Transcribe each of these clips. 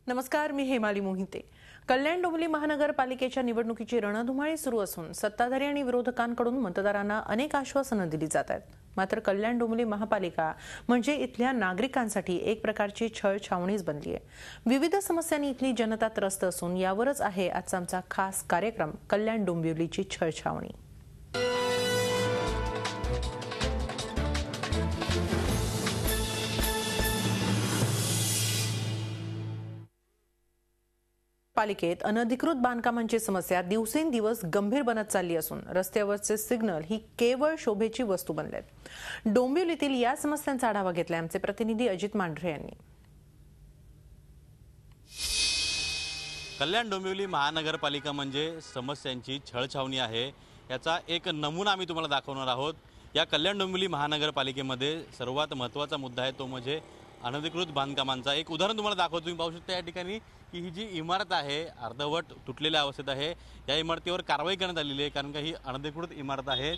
नमस्कार, मी हेमाली मोहिते। कल्याण डोंबिवली महानगरपालिकेच्या निवडणुकीची रणधुमाळी सुरू असून सत्ताधारी आणि विरोधकांकडून मतदारांना अनेक आश्वासनं दिली जात आहेत। मात्र कल्याण डोंबिवली महापालिका म्हणजे इथल्या नागरिकांसाठी एक प्रकारची छळछावणीच बनली आहे। विविध समस्यांनी इथली जनता त्रस्त असून यावरच आहे आजचा आमचा खास कार्यक्रम कल्याण डोंबिवलीची छळछावणी। पालिकेत अनधिकृत बांधकामांची समस्या दिवसेंदिवस गंभीर बनत चालली असून रस्त्यावरचे सिग्नल ही केवळ शोभेची वस्तू बनलेत। डोंबिवलीतील या समस्यांचा आढावा घेतलाय आमचे प्रतिनिधी अजित मांढरे यांनी। कल्याण डोंबिवली महानगरपालिका म्हणजे समस्यांची छळछावणी आहे, याचा एक नमुना आम्ही तुम्हाला दाखवणार आहोत। या कल्याण डोंबिवली महानगरपालिकेमध्ये सर्वात महत्त्वाचा मुद्दा आहे तो म्हणजे अनधिकृत बांधकामांचा। एक उदाहरण तुम्हाला दाखवतो। तुम्ही पाहू शकता या ठिकाणी की ही जी इमारत आहे अर्धवट तुटलेल्या अवस्थेत आहे। या इमारतीवर कारवाई करण्यात आलेली आहे कारण का ही अनधिकृत इमारत आहे।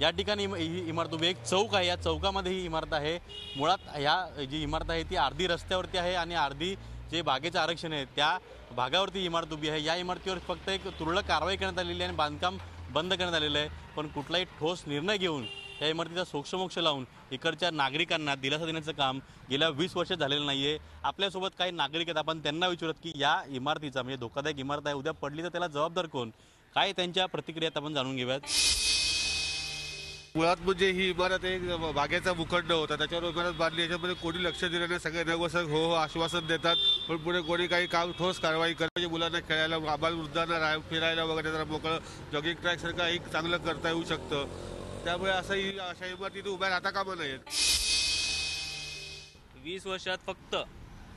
या ठिकाणी ही इमारत उभी एक चौक आहे, या चौकामध्ये ही इमारत आहे। मुळात या जी इमारत आहे ती अर्धी रस्त्यावरती आहे आणि अर्धी जे बागेचं आरक्षण आहे त्या भागावरती इमारत उभी आहे। या इमारतीवर फक्त एक तुरळक कारवाई करण्यात आलेली आहे आणि बांधकाम बंद करण्यात आलेलं आहे, पण कुठलाही ठोस निर्णय घेऊन या इमारतीचा सोक्षमोक्ष लावून इकडच्या नागरिकांना दिलासा देण्याचं काम गेल्या 20 वर्षात झालेलं नाहीये। आपल्यासोबत काही नागरिक आहेत, आपण त्यांना विचारत की या इमारतीचा म्हणजे धोकादायक इमारत आहे, उद्या पडली तर त्याला जबाबदार कोण, काय त्यांच्या प्रतिक्रियात आपण जाणून घेऊयात। मुळात म्हणजे ही इमारत एक बागेचा भूखंड होता, त्याच्यावर इमारत बांधली। याच्यामध्ये कोणी लक्ष दिलं नाही, सगळे नवसक हो आश्वासन देतात, पण पुढे कोणी काही काम ठोस कारवाई करायची। मुलांना खेळायला, आबालवृद्धांना फिरायला वगैरे जरा मोकळं जॉगिंग ट्रॅक सारखं एक चांगलं करता येऊ शकतं। त्यामुळे असंही अशा इमारतीत उभ्या राहता कामा नयेत। 20 वर्षात फक्त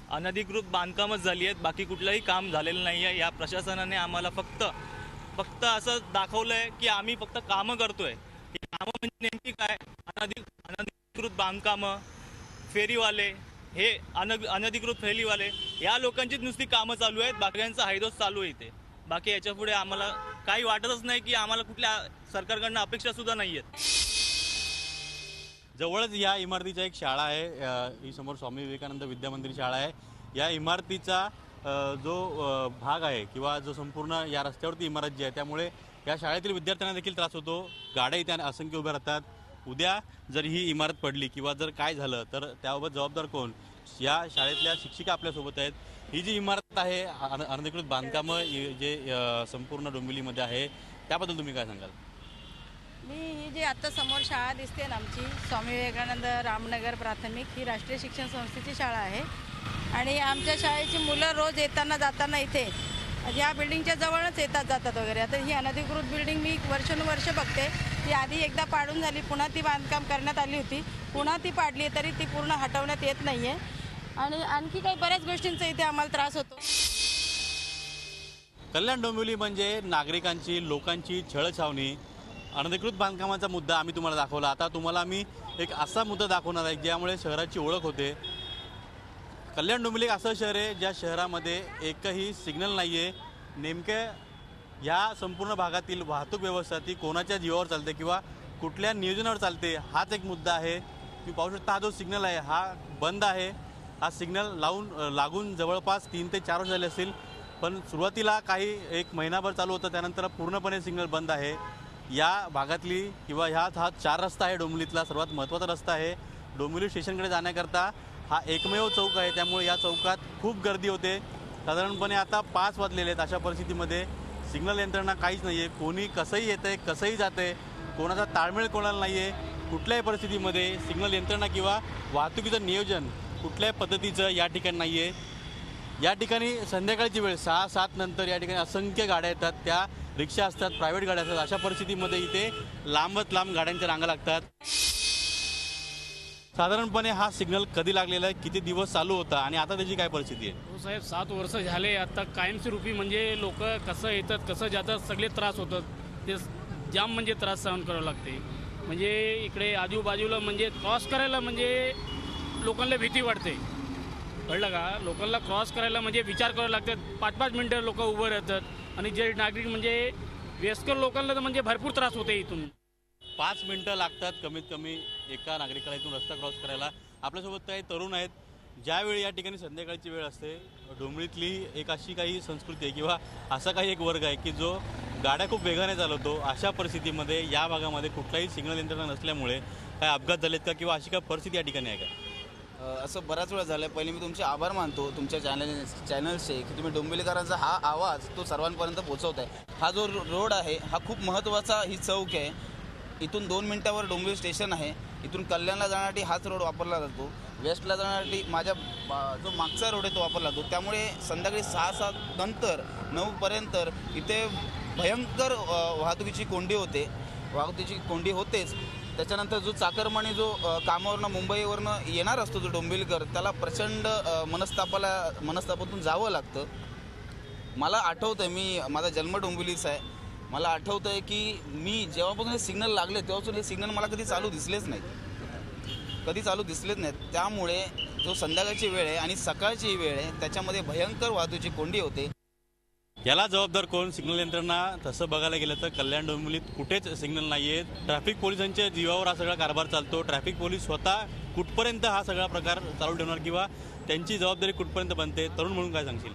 अनधिकृत बांधकामच झाली आहेत, बाकी कुठलंही काम झालेलं नाही आहे। या प्रशासनाने आम्हाला फक्त असं दाखवलंय की आम्ही फक्त कामं करतोय। कामं म्हणजे नेमकी काय? अनधिकृत बांधकामं, फेरीवाले, हे अनधिकृत फेरीवाले या लोकांचीच नुसती कामं चालू आहेत, बाकीयांचा हायदोस चालू आहे इथे। बाकी याच्या पुढे आम्हाला काही वाटतच नाही की आम्हाला कुठल्या सरकारकडनं अपेक्षा सुद्धा नाही आहेत। जवळच या इमारतीच्या एक शाळा आहे, ही समोर स्वामी विवेकानंद विद्यामंदिर शाळा आहे। या इमारतीचा जो भाग आहे किंवा जो संपूर्ण या रस्त्यावरती इमारत जी आहे त्यामुळे या शाळेतील विद्यार्थ्यांना देखील त्रास होतो। गाड्या इथे असंख्य उभ्या राहतात। उद्या जर ही इमारत पडली किंवा जर काय झालं तर त्याबाबत जबाबदार कोण? या शाळेतल्या शिक्षिका आपल्यासोबत आहेत। ही जी इमारत आहे अनधिकृत बांधकामं जे संपूर्ण डोंबिवलीमध्ये आहे त्याबद्दल तुम्ही काय सांगाल? ही जी आता समोर शाळा दिसते ना आमची स्वामी विवेकानंद रामनगर प्राथमिक, ही राष्ट्रीय शिक्षण संस्थेची शाळा आहे आणि आमच्या शाळेची मुलं रोज येताना जाताना इथे या बिल्डिंगच्या जवळच येतात जातात वगैरे। आता ही अनधिकृत बिल्डिंग मी वर्षानुवर्ष बघते, ती आधी एकदा पाडून झाली, पुन्हा ती बांधकाम करण्यात आली होती, पुन्हा ती पाडली तरी ती पूर्ण हटवण्यात येत नाहीये आणि आणखी काही बऱ्याच गोष्टींचा इथे आम्हाला त्रास होतो। कल्याण डोंबिवली म्हणजे नागरिकांची, लोकांची छळछावणी। अनधिकृत बांधकामाचा मुद्दा आम्ही तुम्हाला दाखवला, आता तुम्हाला आम्ही एक असा मुद्दा दाखवणार आहे ज्यामुळे शहराची ओळख होते। कल्याण डोंबिवली असं शहर आहे ज्या शहरामध्ये एकही सिग्नल नाही आहे। नेमकं ह्या संपूर्ण भागातील वाहतूक व्यवस्था ती कोणाच्या जीवावर चालते किंवा कुठल्या नियोजनावर चालते हाच एक मुद्दा आहे। तुम्ही पाहू शकता हा जो सिग्नल आहे हा बंद आहे। हा सिग्नल लागून जवळपास 3 ते 4 वर्ष झाले असतील, पण सुरुवातीला काही एक महिनाभर चालू होतं, त्यानंतर पूर्णपणे सिग्नल बंद आहे। या भागातली किंवा हा 4 रस्ता आहे डोंबिवलीतला सर्वात महत्त्वाचा रस्ता आहे। डोंबिवली स्टेशनकडे जाण्याकरता हा एकमेव चौक आहे, त्यामुळे या चौकात खूप गर्दी होते। साधारणपणे आता 5 वाजलेले आहेत, अशा परिस्थितीमध्ये सिग्नल यंत्रणा काहीच नाही आहे। कोणी कसंही येतंय कसंही जातंय, कोणाचा ताळमेळ कोणाला नाही आहे। कुठल्याही परिस्थितीमध्ये सिग्नल यंत्रणा किंवा वाहतुकीचं नियोजन कुठल्याही पद्धतीचं या ठिकाणी नाही आहे। या ठिकाणी संध्याकाळची वेळ 6-7 नंतर या ठिकाणी असंख्य गाड्या येतात, त्या रिक्षा असतात, प्रायव्हेट गाड्या असतात। अशा परिस्थितीमध्ये इथे लांबच लांब गाड्यांच्या रांगा लागतात। साधारणपणे हा सिग्नल कधी लागलेला आहे, किती दिवस चालू होता आणि आता त्याची काय परिस्थिती आहे? हो साहेब, 7 वर्ष झाले आता कायमस्वरूपी म्हणजे लोक कसं येतात कसं जातात सगळे त्रास होतात, ते जाम म्हणजे त्रास सहन करावं लागते। म्हणजे इकडे आजूबाजूला म्हणजे क्रॉस करायला म्हणजे लोकांना भीती वाटते, कळलं का? लोकांना क्रॉस करायला म्हणजे विचार करावा लागतात, 5-5 मिनटं लोक उभं राहतात आणि जे नागरिक म्हणजे वयस्कर लोकांना तर म्हणजे भरपूर त्रास होते। इथून 5 मिनिटं लागतात कमीत कमी एका नागरिकाला इथून रस्ता क्रॉस करायला। आपल्यासोबत काही तरुण आहेत, ज्यावेळी या ठिकाणी संध्याकाळची वेळ असते, डोंबिवलीतली एक अशी काही संस्कृती आहे किंवा असा काही एक वर्ग आहे की जो गाड्या खूप वेगाने चालवतो. अशा परिस्थितीमध्ये या भागामध्ये कुठलाही सिग्नल यंत्रणा नसल्यामुळे काय अपघात झालेत का किंवा अशी काय परिस्थिती या ठिकाणी आहे का? असं बराच वेळा झालं आहे. पहिले मी तुमचे आभार मानतो तुमच्या चॅनल्सचे की तुम्ही डोंबिवलीकरांचा हा आवाज तो सर्वांपर्यंत पोहोचवत आहे. हा जो रोड आहे हा खूप महत्त्वाचा ही चौक आहे. इथून 2 मिनिटावर डोंबिवली स्टेशन आहे. इथून कल्याणला जाण्यासाठी हाच रोड वापरला जातो. वेस्टला जाण्यासाठी माझ्या जो मागचा रोड आहे तो वापरला जातो. त्यामुळे संध्याकाळी 6-7 नंतर 9पर्यंत इथे भयंकर वाहतुकीची कोंडी होतेच. त्याच्यानंतर जो चाकरमानी जो कामावरनं मुंबईवरनं येणार असतो जो डोंबिवलीकर त्याला प्रचंड मनस्तापातून जावं लागतं. मला आठवतं आहे माझा जन्म डोंबिवलीचा आहे. मला आठवतं आहे की मी जेव्हापासून हे सिग्नल लागले तेव्हापासून हे सिग्नल मला कधी चालू दिसलेच नाहीत. त्यामुळे जो संध्याकाळची वेळ आहे आणि सकाळची वेळ आहे त्याच्यामध्ये भयंकर वाहतुकीची कोंडी होते. याला जबाबदार कोण? सिग्नल यंत्रणा. तसं बघायला गेलं तर कल्याण डोंबिवलीत कुठेच सिग्नल नाही आहेत. ट्रॅफिक पोलिसांच्या जीवावर हा सगळा कारभार चालतो. ट्रॅफिक पोलीस स्वतः कुठपर्यंत हा सगळा प्रकार चालू ठेवणार किंवा त्यांची जबाबदारी कुठपर्यंत बनते? तरुण म्हणून काय सांगशील?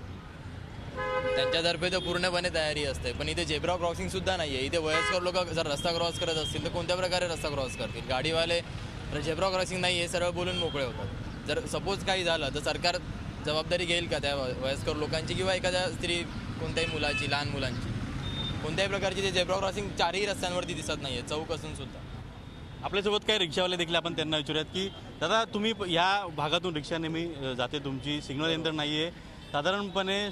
त्यांच्यातर्फे तर पूर्णपणे तयारी असते, पण इथे झेब्रा क्रॉसिंग सुद्धा नाही आहे. इथे वयस्कर लोक जर रस्ता क्रॉस करत असतील तर कोणत्या प्रकारे रस्ता क्रॉस करतील? गाडीवाले झेब्रा क्रॉसिंग नाही आहे सरळ बोलून मोकळे होतात. जर सपोज काही झालं तर सरकार जबाबदारी घेईल का त्या वयस्कर लोकांची किंवा एखाद्या स्त्री कोणत्याही मुलाची, लहान मुलांची? कोणत्याही प्रकारची ते झेब्रा क्रॉसिंग 4ही रस्त्यांवरती दिसत नाही आहे, चौक असून सुद्धा. आपल्यासोबत काही रिक्षावाले देखील आपण त्यांना विचारूयात की दादा तुम्ही या भागातून रिक्षा नेहमी जाते, तुमची सिग्नल यंत्रणा नाही आहे. साधारणपणे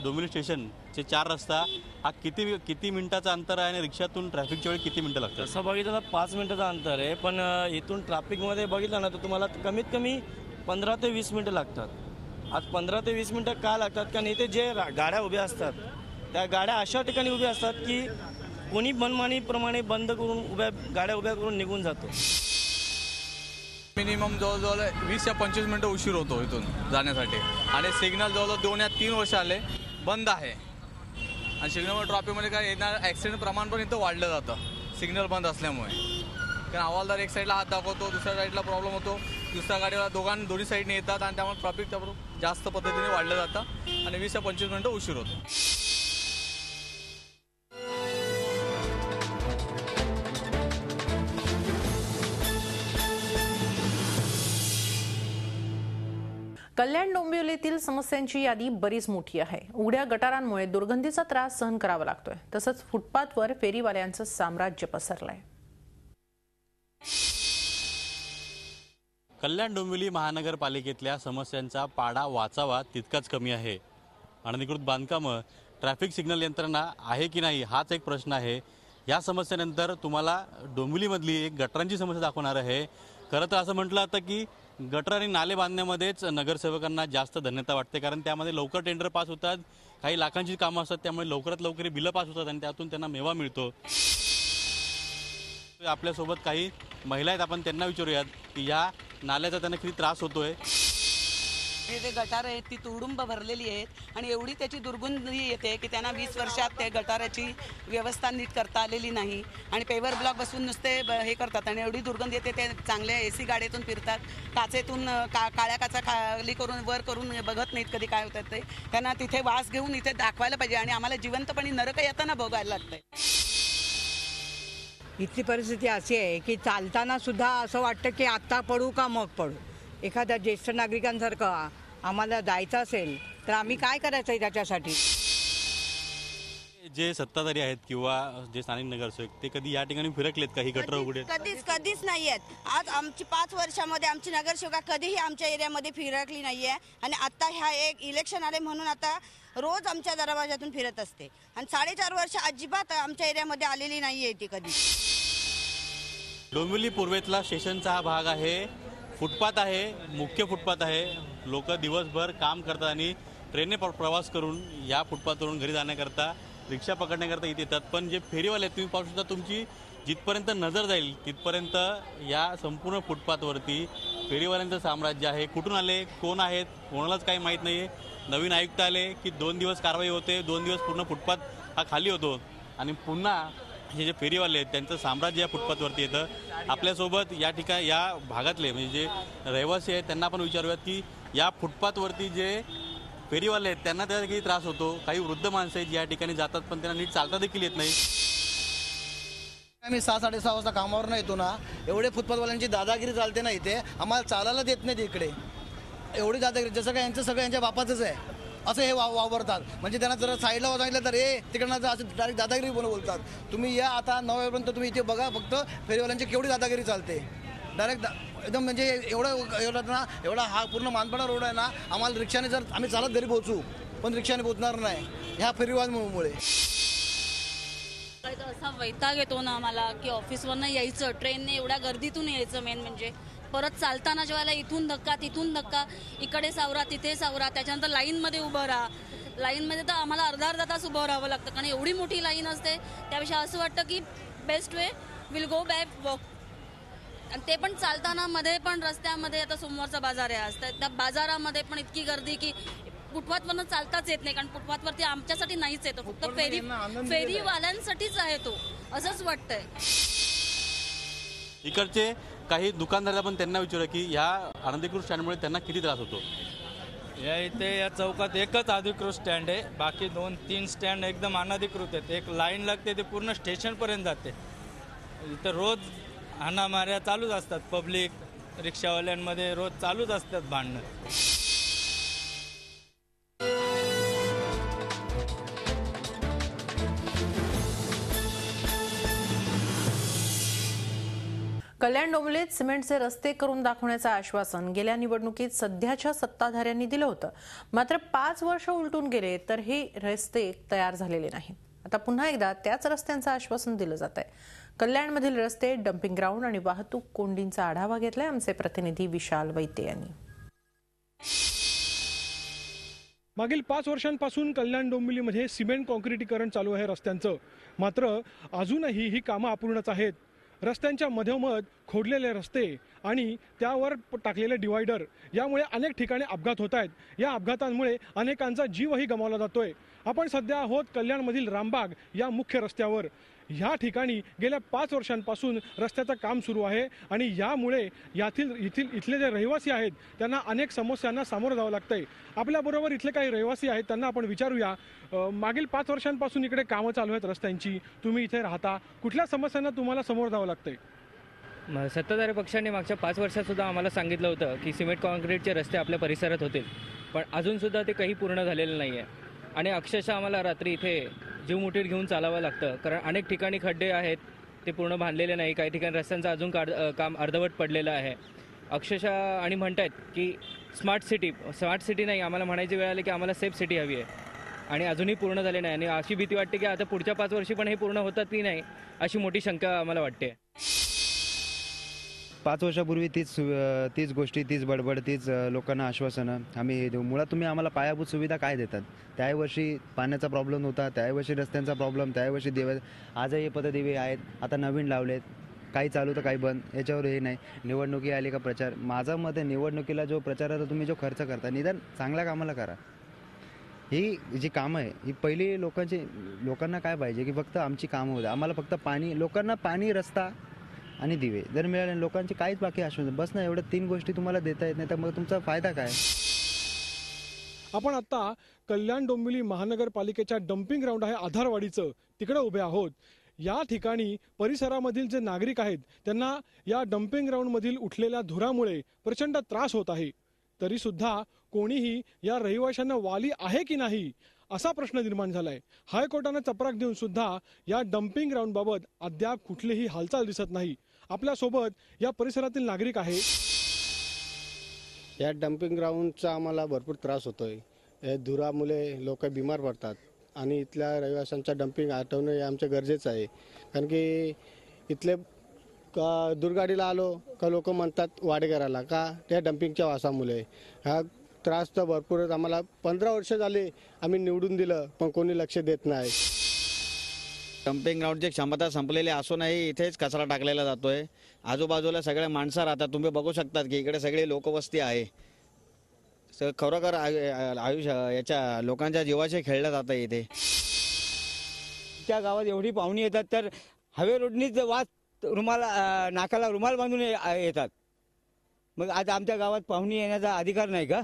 डोंबिवली स्टेशनचे 4 रस्ता हा किती मिनिटाचा अंतर आहे आणि रिक्षातून ट्रॅफिकच्या वेळी किती मिनिटं लागतात? तसं बघितलं तर 5 मिनिटाचं अंतर आहे, पण इथून ट्रॅफिकमध्ये बघितलं ना तर तुम्हाला कमीत कमी 15 ते 20 मिनिटं लागतात. आज 15 ते 20 मिनिटं का लागतात? कारण इथे जे गाड्या उभ्या असतात त्या गाड्या अशा ठिकाणी उभ्या असतात की कोणी मनमानीप्रमाणे बंद करून गाड्या उभ्या करून निघून जातो. मिनिमम जवळजवळ 20 ते 25 मिनिटं उशीर होतो इथून जाण्यासाठी. आणि सिग्नल जवळजवळ 2 या 3 वर्ष आले बंद आहे. आणि सिग्नलवर ट्रॉफिकमध्ये काय येणार ॲक्सिडेंट प्रमाण पण इथं वाढलं जातं सिग्नल बंद असल्यामुळे. कारण हवालदार एक साईडला हात दाखवतो, दुसऱ्या साईडला प्रॉब्लेम होतो, दुसऱ्या गाडीला दोन्ही साईडने येतात आणि त्यामुळे ट्रॉफिक जास्त पद्धतीने वाढलं जातं आणि 20 ते 25 मिनिटं उशीर होतो. कल्याण डोंबिवलीतील समस्यांची यादी बरीच मोठी आहे. उघड्या गटारांमुळे दुर्गंधीचा त्रास सहन करावा लागतोय. तसंच फुटपाथवर फेरीवाल्यांचं साम्राज्य पसरलंय. कल्याण डोंबिवली महानगरपालिकेतल्या समस्यांचा पाडा वाचावा तितकाच कमी आहे. अनधिकृत बांधकामं, ट्रॅफिक सिग्नल यंत्रणा आहे की नाही हाच एक प्रश्न आहे. या समस्येनंतर तुम्हाला डोंबिवलीमधली एक गटरांची समस्या दाखवणार आहे. खरं तर असं म्हटलं जातं की गटर आणि नाले बांधण्यामध्येच नगरसेवकांना जास्त धन्यता वाटते, कारण त्यामध्ये लवकर टेंडर पास होतात, काही लाखांची कामं असतात, त्यामुळे लवकरात लवकर बिलं पास होतात आणि त्यातून त्यांना मेवा मिळतो. आपल्यासोबत काही महिला आहेत, आपण त्यांना विचारूयात की या नाल्याचा त्यांना किती त्रास होतोय. जे गटार आहेत ती तुडुंब भरलेली आहेत आणि एवढी त्याची दुर्गंधी येते की त्यांना 20 वर्षात ते गटाराची व्यवस्था नीट करता आलेली नाही आणि पेवर ब्लॉक बसून नुसते हे करतात आणि एवढी दुर्गंधी येते. ते चांगल्या AC गाडीतून फिरतात, काचेतून काळ्या काचा खाली करून वर करून बघत नाहीत कधी काय होतात ते. त्यांना तिथे वास घेऊन इथे दाखवायला पाहिजे आणि आम्हाला जिवंतपणी नरक येताना भोगायला लागतंय. इथली परिस्थिती अशी आहे की चालताना सुद्धा असं वाटतं की आत्ता पडू का मग पडू. एखाद्या ज्येष्ठ नागरिकांसारखं आम्हाला जायचं असेल तर आम्ही काय करायचं आहे त्याच्यासाठी. जे सत्ताधारी आहेत किंवा जे स्थानिक नगरसेवक ते कधी या ठिकाणी फिरकलेत का ही गटर उघडे? कधीच नाही आहेत. आज आमची 5 वर्षामध्ये आमची नगरसेवका कधीही आमच्या एरियामध्ये फिरकली नाही आहे आणि आता ह्या एक इलेक्शन आले म्हणून आता रोज आमच्या दरवाजातून फिरत असते आणि 4.5 वर्ष अजिबात आमच्या एरियामध्ये आलेली नाही आहे ती कधी. डोंबिवली पूर्वेतला स्टेशनचा हा भाग आहे. फुटपाथ आहे, मुख्य फुटपाथ आहे. लोक दिवसभर काम करतात आणि ट्रेनने प्रवास करून या फुटपाथवरून घरी जाण्याकरता, रिक्षा पकडण्याकरता इथे येतात. पण जे फेरीवाले आहेत तुम्ही पाहू शकता, तुमची जिथपर्यंत नजर जाईल तिथपर्यंत या संपूर्ण फुटपाथवरती फेरीवाल्यांचं साम्राज्य आहे. कुठून आले, कोण आहेत, कोणालाच काही माहीत नाही आहे. नवीन आयुक्त आले की 2 दिवस कारवाई होते, 2 दिवस पूर्ण फुटपाथ हा खाली होतो आणि पुन्हा हे जे फेरीवाले आहेत त्यांचं साम्राज्य या फुटपाथवरती येतं. आपल्यासोबत या ठिकाणी या भागातले म्हणजे जे रहिवासी आहेत त्यांना आपण विचारूयात की या फुटपाथवरती जे फेरीवाले आहेत त्यांना त्याचा किती त्रास होतो. काही वृद्ध माणसं आहेत या ठिकाणी जातात पण त्यांना नीट चालता देखील येत नाही. आम्ही 6-6:30 वाजता कामावर नाही येतो ना, एवढे फुटपाथवाल्यांची दादागिरी चालते ना इथे, आम्हाला चालायला देत नाही इकडे. एवढी दादागिरी जसं काय यांचं सगळं यांच्या बापाचंच आहे असं हे वावरतात. म्हणजे त्यांना जरा साईडला सांगितलं तर तिकडनं असं डायरेक्ट दादागिरी बोलतात. तुम्ही या आता 9 वाजेपर्यंत तुम्ही इथे बघा फक्त फेरीवाल्यांची केवढी दादागिरी चालते. डायरेक्ट एकदम म्हणजे एवढा ना एवढा हा पूर्ण मानपाडा रोड आहे ना, आम्हाला रिक्षाने जर आम्ही चालत घरी पोहोचू पण रिक्षाने पोहोचणार नाही ह्या फेरीवाल्यांमुळे. असा वैताग येतो ना आम्हाला की ऑफिसवरनं यायचं, ट्रेनने एवढ्या गर्दीतून यायचं, मेन म्हणजे परत चालताना जेव्हा इथून धक्का तिथून धक्का, इकडे सावरा तिथे सावरा, त्याच्यानंतर लाईनमध्ये उभं राहा. लाईनमध्ये तर आम्हाला अर्धा तास उभं राहावं लागतं कारण एवढी मोठी लाईन असते. त्यापेक्षा असं वाटतं की best way will go back walk. आणि ते पण चालताना मध्ये पण रस्त्यामध्ये आता सोमवारचा बाजार आहे आज, त्या बाजारामध्ये पण इतकी गर्दी की फुटपाथवरनं चालताच येत नाही कारण फुटपाथवरती आमच्यासाठी नाहीच येतो, फक्त फेरीवाल्यांसाठीच आहे तो, असंच वाटतंय. इकडचे काही दुकानदार आपण त्यांना विचारूया की या अनधिकृत स्टँडमुळे त्यांना किती त्रास होतो. या इथे या चौकात एकच अधिकृत स्टँड आहे, बाकी 2-3 स्टँड एकदम अनधिकृत आहेत. एक लाईन लागते ते पूर्ण स्टेशनपर्यंत जाते. इथं रोज हाणामाऱ्या चालूच असतात, पब्लिक रिक्षावाल्यांमध्ये रोज चालूच असतात भांडणं. कल्याण डोंबिवलीत सिमेंटचे रस्ते करून दाखवण्याचं आश्वासन गेल्या निवडणुकीत सध्याच्या सत्ताधाऱ्यांनी दिलं होतं. मात्र 5 वर्ष उलटून गेले तर हे रस्ते तयार झालेले नाहीत. आता पुन्हा एकदा त्याच रस्त्यांचं आश्वासन दिलं जात आहे. कल्याणमधील रस्ते, डम्पिंग ग्राउंड आणि वाहतूक कोंडींचा आढावा घेतलाय आमचे प्रतिनिधी विशाल वैते यांनी. मागील 5 वर्षांपासून कल्याण डोंबिवलीमध्ये सिमेंट कॉन्क्रिटीकरण चालू आहे रस्त्यांचं. मात्र अजूनही ही कामं अपूर्णच आहेत. रस्त्यांच्या मधोमध खोदलेले रस्ते आणि त्यावर टाकलेले डिवायडर यामुळे अनेक ठिकाणी अपघात होत आहेत. या अपघातांमुळे अनेकांचा जीवही गमावला जातोय. आपण सध्या आहोत कल्याणमधील रामबाग या मुख्य रस्त्यावर. ह्या ठिकाणी गेल्या 5 वर्षांपासून रस्त्याचं काम सुरू आहे आणि यामुळे इथले जे रहिवासी आहेत त्यांना अनेक समस्यांना सामोरं जावं लागतंय. आपल्याबरोबर इथले काही रहिवासी आहेत, त्यांना आपण विचारूया. मागील 5 वर्षांपासून इकडे कामं चालू आहेत रस्त्यांची, तुम्ही इथे राहता, कुठल्या समस्यांना तुम्हाला समोर जावं लागतंय? सत्ताधारी पक्षाने मागच्या 5 वर्षात सुद्धा आम्हाला सांगितलं होतं की सिमेंट कॉन्क्रीटचे रस्ते आपल्या परिसरात होतील, पण अजूनसुद्धा ते काही पूर्ण झालेलं नाही आहे. आणि अक्षरशः आम्हाला रात्री इथे जीव मुठीत घेऊन चालावं लागतं कारण अनेक ठिकाणी खड्डे आहेत, ते पूर्ण बांधलेले नाही. काही ठिकाणी रस्त्यांचं अजून काम अर्धवट पडलेलं आहे अक्षरशः. आणि म्हणतायत की स्मार्ट सिटी नाही, आम्हाला म्हणायची वेळ आली की आम्हाला सेफ सिटी हवी आहे आणि अजूनही पूर्ण झाले नाही. आणि अशी भीती वाटते की आता पुढच्या 5 वर्षी पण हे पूर्ण होतात की नाही अशी मोठी शंका आम्हाला वाटते. 5 वर्षापूर्वी तीच गोष्टी, तीच बडबड, तीच लोकांना आश्वासनं आम्ही देऊ. मुळात तुम्ही आम्हाला पायाभूत सुविधा काय देतात? त्याही वर्षी पाण्याचा प्रॉब्लेम होता, त्याही वर्षी रस्त्यांचा प्रॉब्लेम, त्याही वर्षी दिवे, आजही पथदिवे आहेत, आता नवीन लावलेत, काही चालू तर काही बंद. याच्यावर हे नाही. निवडणुकी आली का प्रचार. माझं मत आहे निवडणुकीला जो प्रचाराचा तुम्ही जो खर्च करता निदान चांगल्या कामाला करा. ही जी कामं आहे ही पहिली लोकांना काय पाहिजे की फक्त आमची कामं होतं, आम्हाला फक्त पाणी, लोकांना पाणी, रस्ता आणि दिवे जर मिळाले, लोकांची काहीच बाकी आश्वासन बस ना, एवढ्या 3 गोष्टी तुम्हाला देता येत नाही तर मग तुमचा फायदा काय? आपण आता कल्याण डोंबिवली महानगरपालिकेच्या डम्पिंग ग्राउंड आहे आधारवाडीचं, तिकडे उभे आहोत. या ठिकाणी परिसरामधील जे नागरिक आहेत त्यांना या डम्पिंग ग्राउंडमधील उठलेल्या धुरामुळे प्रचंड त्रास होत आहे. तरी सुद्धा कोणीही या रहिवाशांना वाली आहे की नाही असा प्रश्न निर्माण झालाय. हायकोर्टाने चपराक देऊन सुद्धा या डम्पिंग ग्राउंड बाबत अद्याप कुठलीही हालचाल दिसत नाही. आपल्या सोबत या परिसरातील नागरिक आहेत. या डम्पिंग ग्राउंडचा आम्हाला भरपूर त्रास होतोय. या धुरामुळे लोक बिमार पडतात आणि इथल्या रहिवाशांचा डम्पिंग हटवणं हे आमचं गरजेचं आहे. कारण की इथले दुर्गाडीला आलो का लोक म्हणतात वाडेकराला का त्या डम्पिंगच्या वासामुळे. हा त्रास तर भरपूर आम्हाला 15 वर्ष झाले आम्ही निवडून दिलं पण कोणी लक्ष देत नाही. डम्पिंग ग्राउंडची क्षमता संपलेली असूनही इथेच कचरा टाकलेला जातोय. आजूबाजूला सगळे माणसं राहतात. तुम्ही बघू शकतात की इकडे सगळी लोकवस्ती आहे. खरोखर आयुष्य याच्या लोकांच्या जीवाशी खेळलं जातं इथे. त्या गावात एवढी पाहुणी येतात तर हवे रोडनीच वास रुमाल नाकाला रुमाल बांधून येतात. मग आज आमच्या गावात पाहुणी येण्याचा अधिकार नाही का?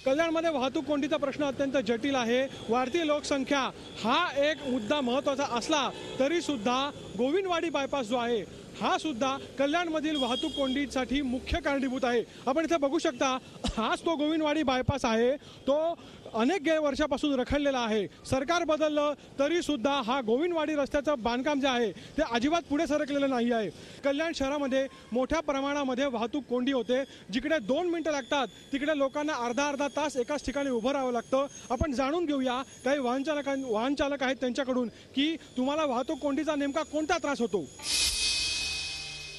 कल्याणमध्ये वाहतूक कोंडीचा प्रश्न अत्यंत जटिल आहे. वाढती लोकसंख्या हा एक मुद्दा महत्त्वाचा असला तरी सुद्धा गोविंदवाडी बायपास जो आहे हा सुद्धा कल्याणमधील वाहतूक कोंडीसाठी मुख्य कारणीभूत आहे. आपण इथे बघू शकता, हाच तो गोविंदवाडी बायपास आहे. तो अनेक वर्षापासून रखडलेला आहे. सरकार बदललं तरी सुद्धा हा गोविंदवाडी रस्त्याचं बांधकाम जे आहे ते अजिबात पुढे सरकलेलं नाही आहे. कल्याण शहरामध्ये मोठ्या प्रमाणामध्ये वाहतूक कोंडी होते. जिकडे 2 मिनिटं लागतात तिकडे लोकांना अर्धा तास एकाच ठिकाणी उभं राहावं लागतं. आपण जाणून घेऊया काही वाहन चालक आहेत त्यांच्याकडून की तुम्हाला वाहतूक कोंडीचा नेमका कोणता त्रास होतो.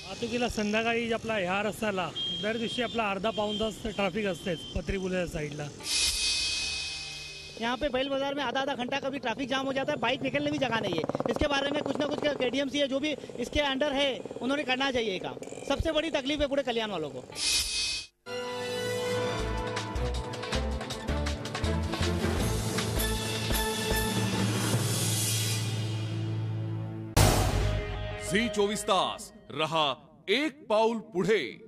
वाहतुकीला संध्याकाळी आपला ह्या रस्त्याला दर दिवशी आपला अर्धा पाऊण तास ट्रॅफिक असतेच पत्रीपुल्या साइडला. यहाँ पे बैल बाजार में आधा घंटा कभी ट्रैफिक जाम हो जाता है, बाइक निकलने भी जगह नहीं है. इसके बारे में कुछ ना कुछ KDMC है जो भी इसके अंडर है उन्होंने करना चाहिए ये काम. सबसे बड़ी तकलीफ है पूरे कल्याण वालों को. झी 24 तास रहा एक पाऊल पुढे.